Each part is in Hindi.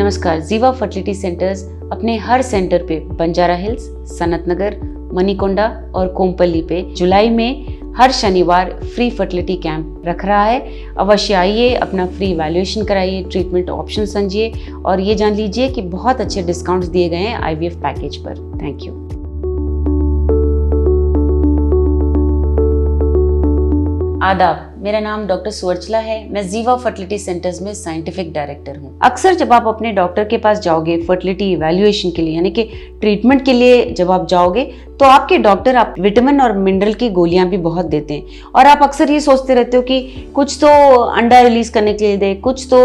नमस्कार। जीवा फर्टिलिटी सेंटर्स अपने हर सेंटर पे बंजारा हिल्स, सनत नगर, मनीकोंडा और कोमपल्ली पे जुलाई में हर शनिवार फ्री फर्टिलिटी कैंप रख रहा है। अवश्य आइए, अपना फ्री इवैल्यूएशन कराइए, ट्रीटमेंट ऑप्शन समझिए और ये जान लीजिए कि बहुत अच्छे डिस्काउंट्स दिए गए हैं आईवीएफ पैकेज पर। Thank you. आदाब, मेरा नाम डॉक्टर सुवर्चला है। मैं जीवा फर्टिलिटी सेंटर्स में साइंटिफिक डायरेक्टर हूँ। अक्सर जब आप अपने डॉक्टर के पास जाओगे फर्टिलिटी इवैल्यूएशन के लिए, यानी कि ट्रीटमेंट के लिए जब आप जाओगे, तो आपके डॉक्टर आप विटामिन और मिनरल की गोलियां भी बहुत देते हैं और आप अक्सर ये सोचते रहते हो कि कुछ तो अंडा रिलीज करने के लिए दे, कुछ तो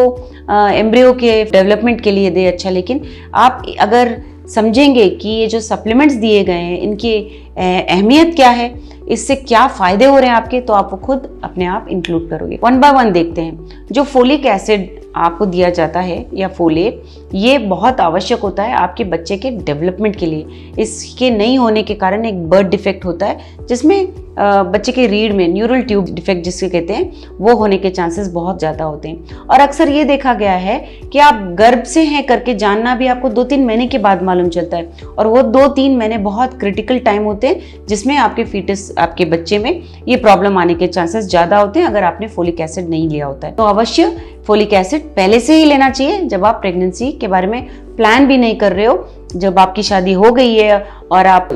एम्ब्रियो के डेवलपमेंट के लिए दे। अच्छा, लेकिन आप अगर समझेंगे कि ये जो सप्लीमेंट्स दिए गए हैं इनकी अहमियत क्या है, इससे क्या फायदे हो रहे हैं आपके, तो आप वो खुद अपने आप इंक्लूड करोगे। 1 बाय 1 देखते हैं। जो फोलिक एसिड आपको दिया जाता है या फोलेट, ये बहुत आवश्यक होता है आपके बच्चे के डेवलपमेंट के लिए। इसके नहीं होने के कारण एक बर्थ डिफेक्ट होता है जिसमें बच्चे के रीढ़ में न्यूरल ट्यूब डिफेक्ट जिसके कहते हैं, वो होने के चांसेस बहुत ज़्यादा होते हैं। और अक्सर ये देखा गया है कि आप गर्भ से हैं करके जानना भी आपको 2-3 महीने के बाद मालूम चलता है और वो 2-3 महीने बहुत क्रिटिकल टाइम होते हैं जिसमें आपके फीटस, आपके बच्चे में ये प्रॉब्लम आने के चांसेस ज़्यादा होते हैं अगर आपने फोलिक एसिड नहीं लिया होता है। तो अवश्य फोलिक एसिड पहले से ही लेना चाहिए जब आप प्रेगनेंसी के बारे में प्लान भी नहीं कर रहे हो। जब आपकी शादी हो गई है और आप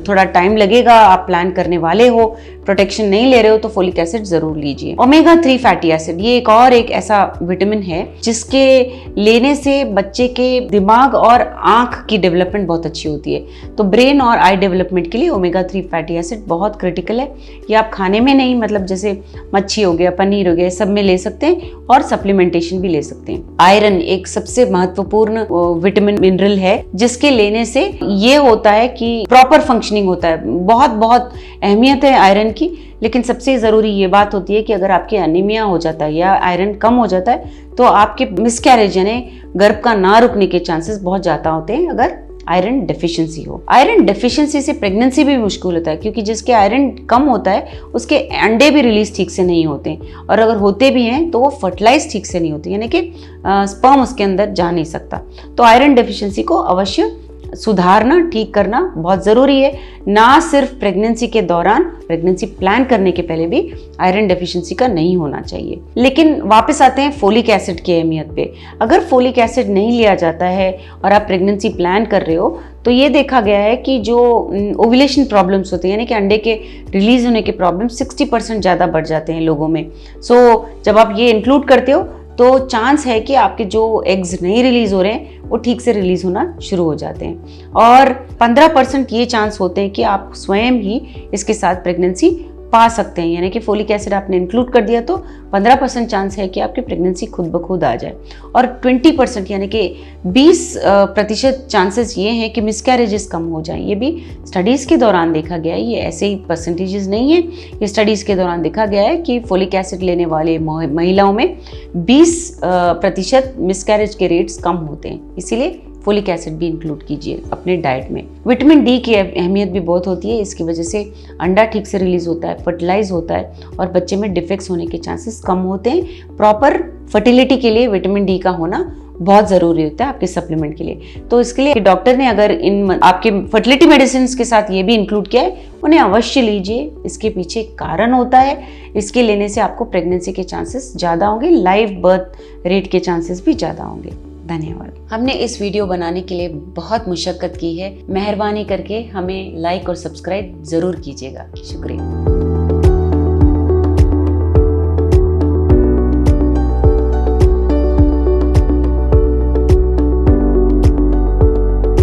थोड़ा टाइम लगेगा, आप प्लान करने वाले हो, प्रोटेक्शन नहीं ले रहे हो, तो फोलिक एसिड जरूर लीजिए। ओमेगा 3 फैटी एसिड, ये एक ऐसा विटामिन है जिसके लेने से बच्चे के दिमाग और आंख की डेवलपमेंट बहुत अच्छी होती है। तो ब्रेन और आई डेवलपमेंट के लिए ओमेगा 3 फैटी एसिड बहुत क्रिटिकल है। ये आप खाने में नहीं, मतलब जैसे मच्छी हो गया, पनीर हो गया, सब में ले सकते हैं और सप्लीमेंटेशन भी ले सकते हैं। आयरन एक सबसे महत्वपूर्ण विटामिन मिनरल है जिसके लेने से ये होता है कि प्रॉपर फंक्शनिंग होता है। बहुत अहमियत है आयरन की, लेकिन सबसे ज़रूरी ये बात होती है कि अगर आपके एनीमिया हो जाता है या आयरन कम हो जाता है तो आपके मिसकैरेज यानी गर्भ का ना रुकने के चांसेस बहुत ज़्यादा होते हैं अगर आयरन डेफिशिएंसी हो। आयरन डेफिशिएंसी से प्रेगनेंसी भी मुश्किल होता है क्योंकि जिसके आयरन कम होता है उसके अंडे भी रिलीज ठीक से नहीं होते और अगर होते भी हैं तो वो फर्टिलाइज ठीक से नहीं होते, यानी कि स्पर्म उसके अंदर जा नहीं सकता। तो आयरन डेफिशिएंसी को अवश्य सुधारना, ठीक करना बहुत ज़रूरी है। ना सिर्फ प्रेगनेंसी के दौरान, प्रेगनेंसी प्लान करने के पहले भी आयरन डेफिशिएंसी का नहीं होना चाहिए। लेकिन वापस आते हैं फोलिक एसिड की अहमियत पे। अगर फोलिक एसिड नहीं लिया जाता है और आप प्रेगनेंसी प्लान कर रहे हो तो ये देखा गया है कि जो ओव्यूलेशन प्रॉब्लम्स होते हैं, यानी कि अंडे के रिलीज होने के प्रॉब्लम 60% ज़्यादा बढ़ जाते हैं लोगों में। जब आप ये इंक्लूड करते हो तो चांस है कि आपके जो एग्स नहीं रिलीज हो रहे हैं वो ठीक से रिलीज होना शुरू हो जाते हैं और 15% ये चांस होते हैं कि आप स्वयं ही इसके साथ प्रेगनेंसी पा सकते हैं। यानी कि फोलिक एसिड आपने इंक्लूड कर दिया तो 15% चांस है कि आपकी प्रेगनेंसी खुद ब खुद आ जाए और 20% यानी कि 20% चांसेस ये हैं कि मिसकैरेजेस कम हो जाएं। ये भी स्टडीज़ के दौरान देखा गया है, ये ऐसे ही परसेंटेजेस नहीं है। ये स्टडीज़ के दौरान देखा गया है कि फोलिक एसिड लेने वाले महिलाओं में 20% मिसकैरेज के रेट्स कम होते हैं। इसीलिए फोलिक एसिड भी इंक्लूड कीजिए अपने डाइट में। विटामिन डी की अहमियत भी बहुत होती है। इसकी वजह से अंडा ठीक से रिलीज होता है, फर्टिलाइज होता है और बच्चे में डिफेक्ट्स होने के चांसेस कम होते हैं। प्रॉपर फर्टिलिटी के लिए विटामिन डी का होना बहुत ज़रूरी होता है आपके सप्लीमेंट के लिए। तो इसके लिए डॉक्टर ने अगर इन आपके फर्टिलिटी मेडिसिन के साथ ये भी इंक्लूड किया है, उन्हें अवश्य लीजिए। इसके पीछे कारण होता है, इसके लेने से आपको प्रेगनेंसी के चांसेस ज़्यादा होंगे, लाइव बर्थ रेट के चांसेस भी ज़्यादा होंगे। धन्यवाद। हमने इस वीडियो बनाने के लिए बहुत मुशक्कत की है। मेहरबानी करके हमें लाइक और सब्सक्राइब ज़रूर कीजिएगा। शुक्रिया।